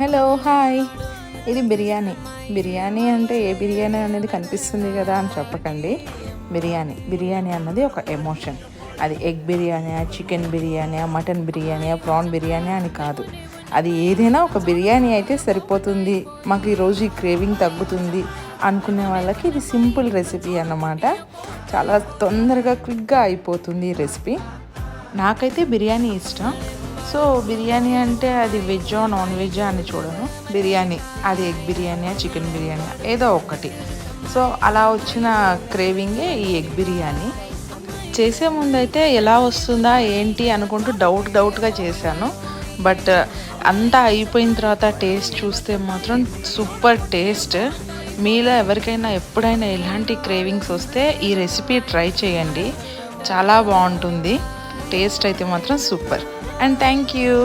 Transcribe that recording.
Hello hi. ఇది బిర్యానీ అంటే ఏ బిర్యానీ అనేది కనిపిస్తుంది కదా అని చెప్పకండి. బిర్యానీ అన్నది ఒక ఎమోషన్. అది egg biryani, chicken biryani, mutton biryani, prawn biryani అని కాదు. అది ఏదైనా ఒక బిర్యానీ అయితే సరిపోతుంది, మాకు ఈరోజు ఈ క్రేవింగ్ తగ్గుతుంది అనుకునే వాళ్ళకి ఇది సింపుల్ రెసిపీ అన్నమాట. చాలా తొందరగా క్విక్గా అయిపోతుంది ఈ రెసిపీ. నాకైతే బిర్యానీ ఇష్టం. సో బిర్యానీ అంటే అది వెజ్జా నాన్ వెజ్జా అని చూడను. బిర్యానీ అది ఎగ్ బిర్యానీ, చికెన్ బిర్యానీ ఏదో ఒకటి. సో అలా వచ్చిన క్రేవింగే ఈ ఎగ్ బిర్యానీ. చేసే ముందైతే ఎలా వస్తుందా ఏంటి అనుకుంటూ డౌట్గా చేశాను. బట్ అంతా అయిపోయిన తర్వాత టేస్ట్ చూస్తే మాత్రం సూపర్ టేస్ట్. మీలో ఎవరికైనా ఎప్పుడైనా ఇలాంటి క్రేవింగ్స్ వస్తే ఈ రెసిపీ ట్రై చేయండి, చాలా బాగుంటుంది. టేస్ట్ అయితే మాత్రం సూపర్. And thank you.